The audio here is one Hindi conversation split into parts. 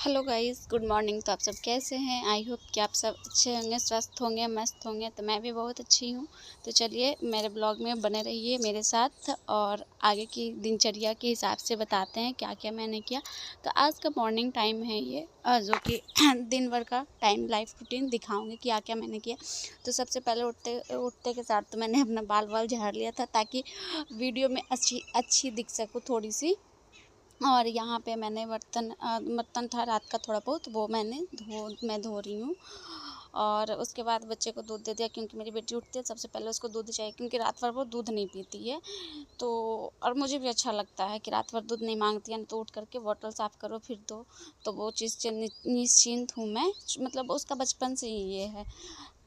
Hello guys, good morning. तो आप सब कैसे हैं? आई होप कि आप सब अच्छे होंगे, स्वस्थ होंगे, मस्त होंगे। तो मैं भी बहुत अच्छी हूँ। तो चलिए मेरे ब्लॉग में बने रहिए मेरे साथ और आगे की दिनचर्या के हिसाब से बताते हैं क्या क्या मैंने किया। तो आज का मॉर्निंग टाइम है ये, जो कि दिन भर का टाइम लाइफ रूटीन दिखाऊंगी क्या क्या मैंने किया। तो सबसे पहले उठते उठते के साथ तो मैंने अपना बाल वाल झाड़ लिया था, ताकि वीडियो में अच्छी दिख सकूँ थोड़ी सी। और यहाँ पे मैंने बर्तन था रात का थोड़ा बहुत, वो मैं धो रही हूँ। और उसके बाद बच्चे को दूध दे दिया, क्योंकि मेरी बेटी उठती है सबसे पहले उसको दूध चाहिए, क्योंकि रात भर वो दूध नहीं पीती है। तो और मुझे भी अच्छा लगता है कि रात भर दूध नहीं मांगती है, तो उठ करके बॉटल साफ़ करो फिर दो। तो वो चीज़ से निश्चिंत हूँ मैं, मतलब उसका बचपन से ही ये है।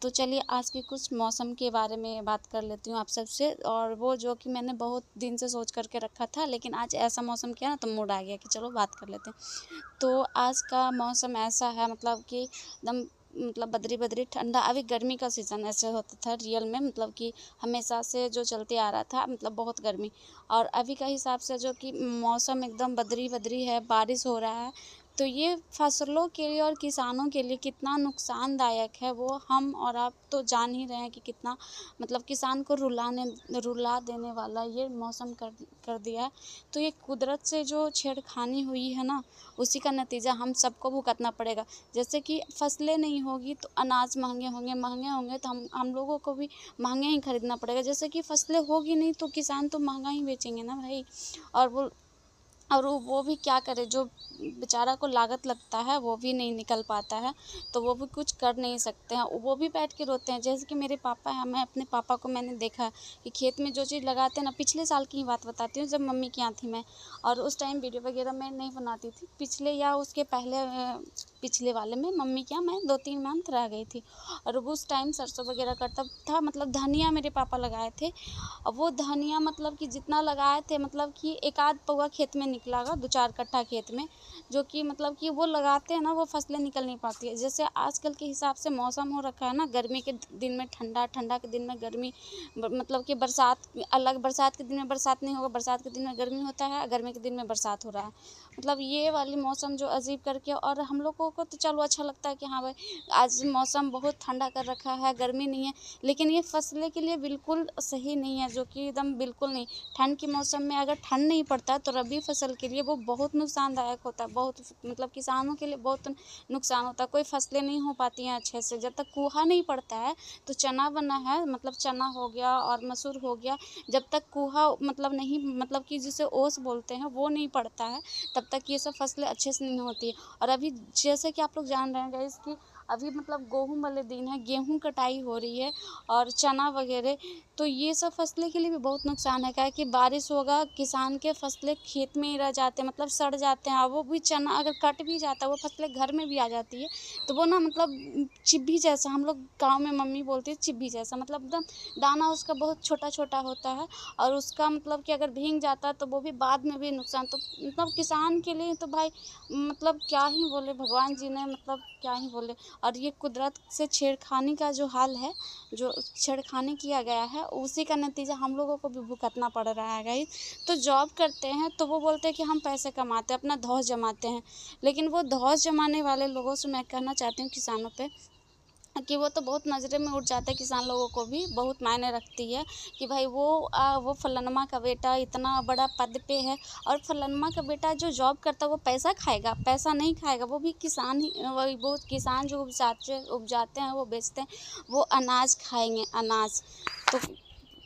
तो चलिए आज के कुछ मौसम के बारे में बात कर लेती हूँ आप सबसे, और वो जो कि मैंने बहुत दिन से सोच करके रखा था, लेकिन आज ऐसा मौसम किया ना तो मूड आ गया कि चलो बात कर लेते हैं। तो आज का मौसम ऐसा है, मतलब कि एकदम मतलब बदरी बदरी ठंडा। अभी गर्मी का सीज़न ऐसे होता था रियल में, मतलब कि हमेशा से जो चलते आ रहा था, मतलब बहुत गर्मी। और अभी का हिसाब से जो कि मौसम एकदम बदरी बदरी है, बारिश हो रहा है। तो ये फसलों के लिए और किसानों के लिए कितना नुकसानदायक है, वो हम और आप तो जान ही रहे हैं कि कितना, मतलब किसान को रुला देने वाला ये मौसम कर दिया है। तो ये कुदरत से जो छेड़खानी हुई है ना, उसी का नतीजा हम सबको भुगतना पड़ेगा। जैसे कि फसलें नहीं होगी तो अनाज महंगे होंगे तो हम लोगों को भी महंगे ही खरीदना पड़ेगा। जैसे कि फसलें होगी नहीं तो किसान तो महंगा ही बेचेंगे ना भाई। और वो भी क्या करे, जो बेचारा को लागत लगता है वो भी नहीं निकल पाता है, तो वो भी कुछ कर नहीं सकते हैं, वो भी बैठ के रोते हैं। जैसे कि मेरे पापा हैं, मैं अपने पापा को मैंने देखा कि खेत में जो चीज़ लगाते हैं ना, पिछले साल की ही बात बताती हूँ, जब मम्मी के यहाँ थी मैं, और उस टाइम वीडियो वगैरह मैं नहीं बनाती थी। पिछले या उसके पहले पिछले वाले में मम्मी के यहाँ मैं 2-3 मंथ रह गई थी, और उस टाइम सरसों वगैरह करता था, मतलब धनिया मेरे पापा लगाए थे। अब वो धनिया मतलब कि जितना लगाए थे, मतलब कि एक आध पौवा खेत में निकला होगा, 2-4 कट्ठा खेत में, जो कि मतलब कि वो लगाते हैं ना, वो फसलें निकल नहीं पाती है। जैसे आजकल के हिसाब से मौसम हो रखा है ना, गर्मी के दिन में ठंडा, ठंडा के दिन में गर्मी, मतलब कि बरसात अलग, बरसात के दिन में बरसात नहीं होगा, बरसात के दिन में गर्मी होता है, गर्मी के दिन में बरसात हो रहा है। मतलब ये वाली मौसम जो अजीब करके, और हम लोगों को तो चलो अच्छा लगता है कि हाँ भाई आज मौसम बहुत ठंडा कर रखा है, गर्मी नहीं है। लेकिन ये फसलें के लिए बिल्कुल सही नहीं है, जो कि एकदम बिल्कुल नहीं। ठंड के मौसम में अगर ठंड नहीं पड़ता तो रबी फसल के लिए वो बहुत नुकसानदायक होता है, बहुत, मतलब किसानों के लिए बहुत नुकसान होता है। कोई फसलें नहीं हो पाती हैं अच्छे से जब तक कुहा नहीं पड़ता है। तो चना बना है, मतलब चना हो गया और मसूर हो गया, जब तक कुहा मतलब नहीं, मतलब कि जिसे ओस बोलते हैं, वो नहीं पड़ता है, तब तक ये सब फसलें अच्छे से नहीं होती है। और अभी जैसे कि आप लोग जान रहे हैं गाइस कि अभी मतलब गेहूँ वाले दिन है, गेहूँ कटाई हो रही है, और चना वगैरह। तो ये सब फसलें के लिए भी बहुत नुकसान है, क्या है कि बारिश होगा, किसान के फसलें खेत में ही रह जाते हैं, मतलब सड़ जाते हैं। और वो भी चना अगर कट भी जाता है, वो फसलें घर में भी आ जाती है, तो वो ना मतलब चिब्भी जैसा, हम लोग गाँव में मम्मी बोलती है चिब्भी जैसा, मतलब एकदम दाना उसका बहुत छोटा छोटा होता है। और उसका मतलब कि अगर भीग जाता है तो वो भी बाद में भी नुकसान। तो मतलब किसान के लिए तो भाई मतलब क्या ही बोले, भगवान जी ने मतलब क्या ही बोले। और ये कुदरत से छेड़खानी का जो हाल है, जो छेड़खानी किया गया है, उसी का नतीजा हम लोगों को भी भुगतना पड़ रहा है गाइस। तो जॉब करते हैं तो वो बोलते हैं कि हम पैसे कमाते हैं, अपना धौंस जमाते हैं। लेकिन वो धौंस जमाने वाले लोगों से मैं कहना चाहती हूँ, किसानों पे, कि वो तो बहुत नज़रे में उठ जाता है। किसान लोगों को भी बहुत मायने रखती है कि भाई वो फलानमा का बेटा इतना बड़ा पद पे है, और फलानमा का बेटा जो जॉब करता है वो पैसा खाएगा, पैसा नहीं खाएगा। वो भी किसान ही, वही वो किसान जो उपजाते हैं, वो बेचते हैं, वो अनाज खाएंगे, अनाज। तो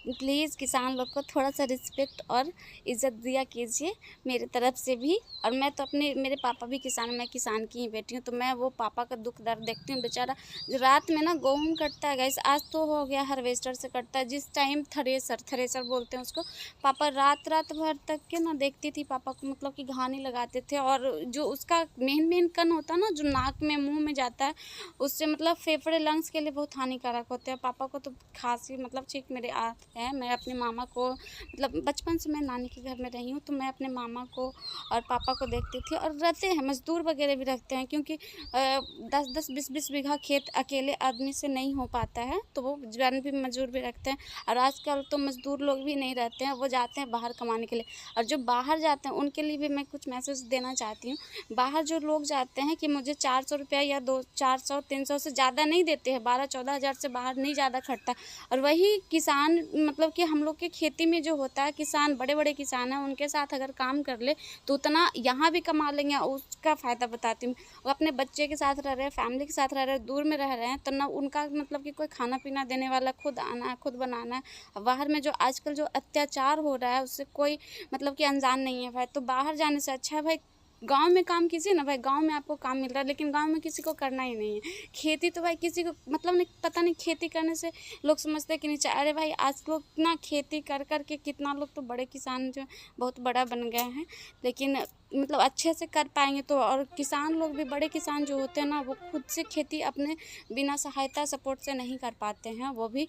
प्लीज़ किसान लोग को थोड़ा सा रिस्पेक्ट और इज़्ज़त दिया कीजिए मेरे तरफ से भी। और मैं तो मेरे पापा भी किसान, मैं किसान की ही बेटी हूँ, तो मैं वो पापा का दुख दर्द देखती हूँ। बेचारा रात में ना गेहूँ कटता है गाइस, आज तो हो गया हार्वेस्टर से कटता है, जिस टाइम थ्रेसर बोलते हैं उसको, पापा रात रात भर तक के ना देखती थी पापा को, मतलब कि घानी लगाते थे। और जो उसका मेन कण होता है ना, जो नाक में मुँह में जाता है, उससे मतलब फेफड़े लंग्स के लिए बहुत हानिकारक होते हैं। पापा को तो खांसी, मतलब ठीक मेरे हैं। मैं अपने मामा को मतलब बचपन से मैं नानी के घर में रही हूँ, तो मैं अपने मामा को और पापा को देखती थी। और रहते हैं मज़दूर वगैरह भी रखते हैं, क्योंकि 10-10 20-20 बीघा खेत अकेले आदमी से नहीं हो पाता है, तो वो जवान भी मज़दूर भी रखते हैं। और आजकल तो मज़दूर लोग भी नहीं रहते हैं, वो जाते हैं बाहर कमाने के लिए। और जो बाहर जाते हैं उनके लिए भी मैं कुछ मैसेज देना चाहती हूँ। बाहर जो लोग जाते हैं कि मुझे 400 रुपया या 2 400-300 से ज़्यादा नहीं देते हैं, 12-14 हज़ार से बाहर नहीं ज़्यादा खटता। और वही किसान मतलब कि हम लोग की खेती में जो होता है, किसान बड़े-बड़े किसान हैं, उनके साथ अगर काम कर ले तो उतना यहाँ भी कमा लेंगे। उसका फ़ायदा बताती हूँ। वो अपने बच्चे के साथ रह रहे हैं, फैमिली के साथ रह रहे हैं, दूर में रह रहे हैं, तो ना उनका मतलब कि कोई खाना-पीना देने वाला, खुद आना है, खुद बनाना है। और बाहर में जो आजकल जो अत्याचार हो रहा है, उससे कोई मतलब कि अनजान नहीं है भाई। तो बाहर जाने से अच्छा है भाई गाँव में काम कीजिए ना भाई। गाँव में आपको काम मिल रहा है, लेकिन गाँव में किसी को करना ही नहीं है। खेती तो भाई किसी को मतलब नहीं, पता नहीं खेती करने से लोग समझते हैं कि नहीं अरे भाई आज लोग ना खेती कर के कितना लोग तो बड़े किसान जो बहुत बड़ा बन गए हैं, लेकिन मतलब अच्छे से कर पाएंगे तो। और किसान लोग भी, बड़े किसान जो होते हैं ना, वो खुद से खेती अपने बिना सहायता सपोर्ट से नहीं कर पाते हैं वो भी।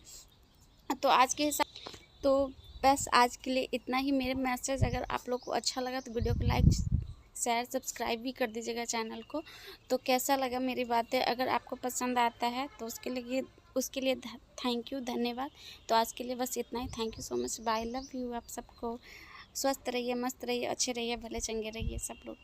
तो आज के हिसाब तो बस आज के लिए इतना ही। मेरे मैसेज अगर आप लोग को अच्छा लगा तो वीडियो को लाइक शेयर सब्सक्राइब भी कर दीजिएगा चैनल को। तो कैसा लगा मेरी बातें, अगर आपको पसंद आता है तो उसके लिए थैंक यू, धन्यवाद। तो आज के लिए बस इतना ही। Thank you so much, bye, love you. आप सबको स्वस्थ रहिए, मस्त रहिए, अच्छे रहिए, भले चंगे रहिए सब लोग।